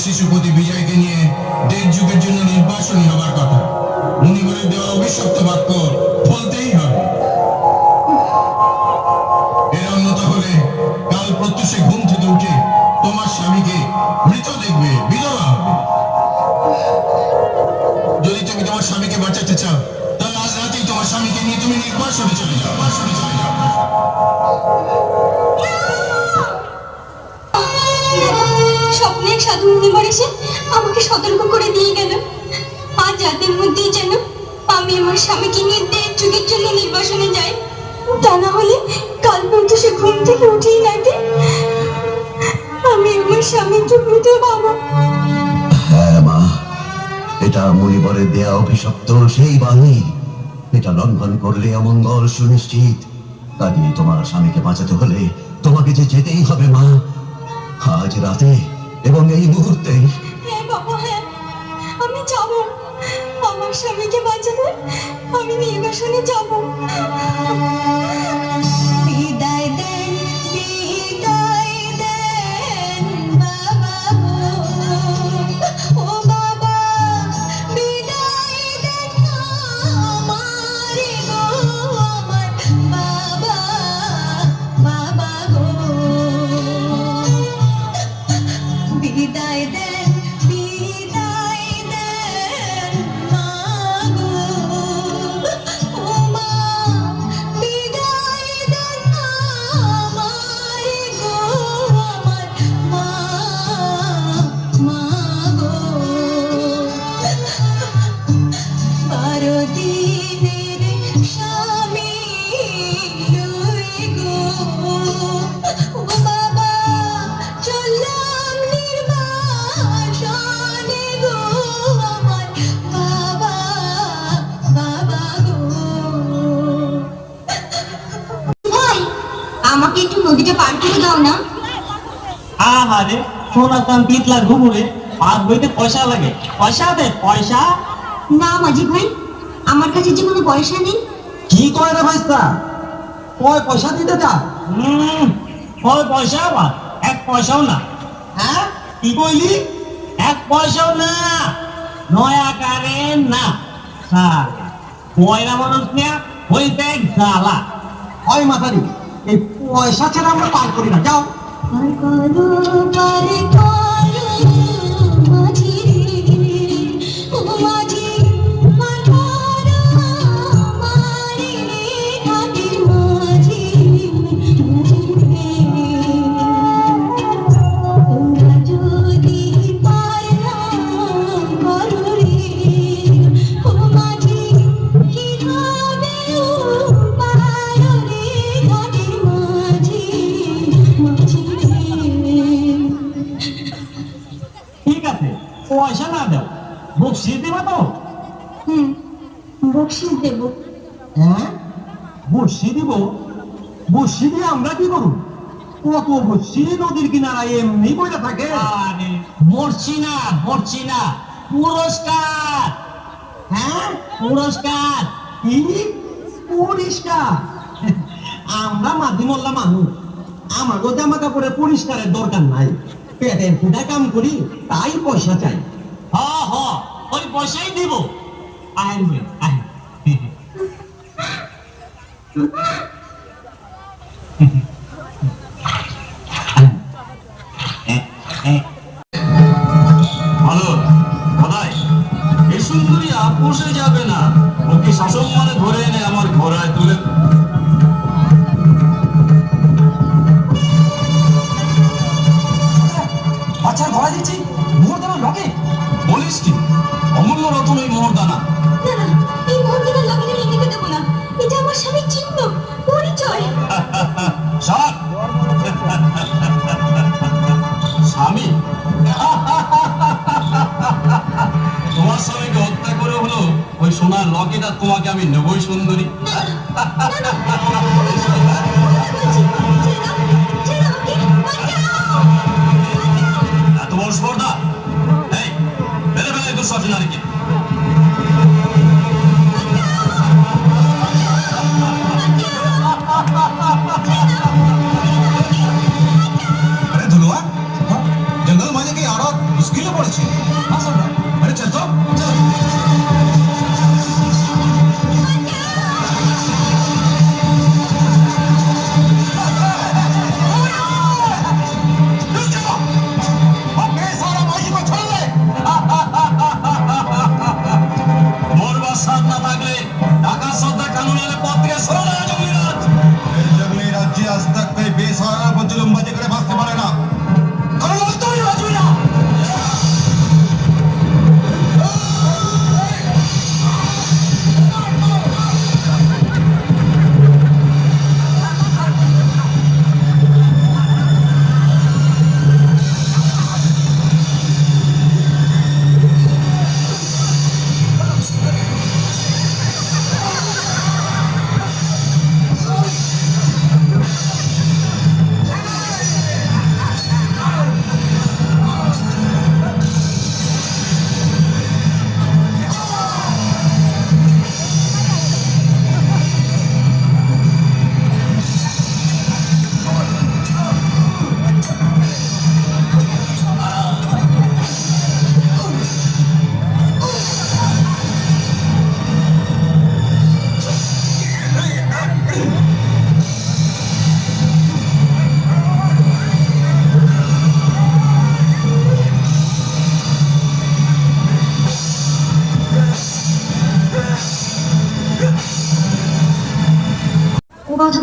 শিশুপতি বিজয়কে নিয়ে দেড় যুগের জন্য নির্বাসনী হবার কথা। মুনিবরের দেওয়া অভিশপ্ত বাক্য ফলতেই হবে। এর অন্যতা হলে কাল প্রত্যুষে ঘুম থেকে উঠে তোমার স্বামীকে মৃত দেখবে, বিধবা হবে। যদি তুমি তোমার স্বামীকে বাঁচাতে চাও তাহলে আজ রাতেই তোমার স্বামীকে নিয়ে তুমি নির্বাসনে চলে যাও। স্বপ্নে এক সাধু মুনিবর এসে আমাকে সতর্ক করে দিয়ে গেল, আজ রাতের মধ্যেই যেন আমি আমার স্বামীকে নিয়ে দেড় যুগের জন্য নির্বাসনে যাই, তা না হলে কাল প্রত্যুষে ঘুম থেকে উঠেই রাতে আমি আমার স্বামীকে মৃত পাবো। হ্যাঁ মা, এটা মুনিবরের দেয়া অভিশপ্ত সেই বাণী। এটা লঙ্ঘন করলে অমঙ্গল সুনিশ্চিত। কাজে তোমার স্বামীকে বাঁচাতে হলে তোমাকে যে যেতেই হবে মা, আজ রাতে এবং এই মুহূর্তে। হ্যাঁ বাবা, হ্যাঁ আমি যাব, আমার স্বামীকে বাঁচাতে আমি নির্বাসনে যাব। বিদায় দেন, বিদায় দেন বাবা গো, ও বাবা বিদায় দেন আমারে গো, আমার বাবা, বাবা গো। বিদায় দেন, বিদায় দেন মা গো, ও মা বিদায় দেন আমারে গো, আমার মা, মা গো। 12 দিনের স্বামী লয়ে গো, ও বাবা চললাম নির্বাসনে গো, আমার বাবা, বাবা গো। ভাই আমাকে একটু নদীটা পার করে দাও না। আহারে সোনা কান পিতলা ঘুমুরে পার বইতে পয়সা লাগে, পয়সা দে পয়সা। না মাঝি ভাই, আমার কাছে যে কোনো পয়সা নেই। কি কয় রে ভাইস্তা, কয় পয়সা দিতে যা? কয় পয়সা আবার? এক পয়সাও না। হ্যাঁ কি কইলি? এক পয়সাও না, নয়া কারে না। হ্যাঁ পয়রা মানুষ নিয়ে হইতে জ্বালা। ওই মাথারি, এই পয়সা ছাড়া আমরা পার করি না, যাও। পার করো, পার করো মাঝি রে, ও মাঝি পাঠারো আমারে রে, ঘাটের মাঝি, মাঝি রে। তোমরা যদি পার না করো রে, ও মাঝি কিভাবে উপায় রে, ঘাটের মাঝি, মাঝি রে। ঠিক আছে, পয়সা না দাও, বকশিস দিবা তো? বকশিস দেব। হ্যাঁ বসি দিব? বসি দিয়ে আমরা কি করব? কত বসি নদীর কিনারায় এমনি বইটা থাকে। আরে মরছি না, মরছি না, পুরস্কার। হ্যাঁ পুরস্কার। কি পুরস্কার? আমরা মাধ্যমল্লা মানুষ, আমাকে জামা কাপড়ে পরিষ্কারের দরকার নাই, পেটের ফুটা কাম করি তাই পয়সা চাই। হ হ ওই পয়সাই দিব। আসবে ভালো কোথায় এই সুন্দরী আপোষে যাবে না, ওকে শাসক মানে ধরে এনে আমার ঘোড়ায় তুলে। আচ্ছা ঘোড়া দিচ্ছি, মোহর দেওয়ার লকে। বলিস কি? অমূল্য রতন এই মোহরদানা। না না, এই মন্দিরের লকেটে রেখে দেবো না, এটা আমার স্বামীর চিহ্ন, পরিচয়। সাত স্বামী, তোমার স্বামীকে হত্যা করে হলো ওই সোনার লকেট, আর তোমাকে আমি নেবই সুন্দরী। এত বড় স্পর্ধা! এই ফেলে ফেলে দুঃসাহসী নারীকে। अरे धुलवा जंगल में कहीं औरत मुश्किल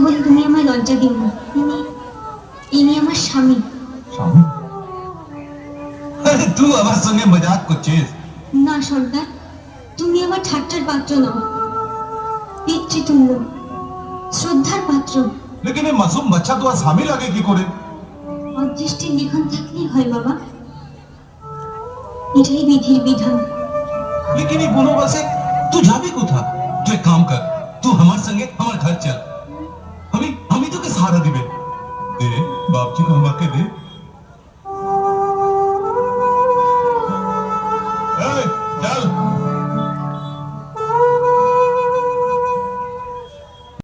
বলে তুমি আমায় লজ্জা দিও না। ইনি আমার স্বামী। স্বামী? আরে তুই আমার সঙ্গে মজাক করছিস? না সর্দার, তুমি আমার ঠাট্টার পাত্র নও, পিতৃতুল্য, শ্রদ্ধার পাত্র। लेकिन ये मासूम बच्चा तो आसामी लगे की करे। অদৃষ্টির লিখন থাকলেই হয় বাবা, এটাই বিধির বিধান। लेकिन ये बोलो बस तू जाबी कोथा? तू एक काम कर, तू हमारे संगे हमारे घर चल। हमी हमी तो के सहारा दिबे। दे बाप जी को हम के दे।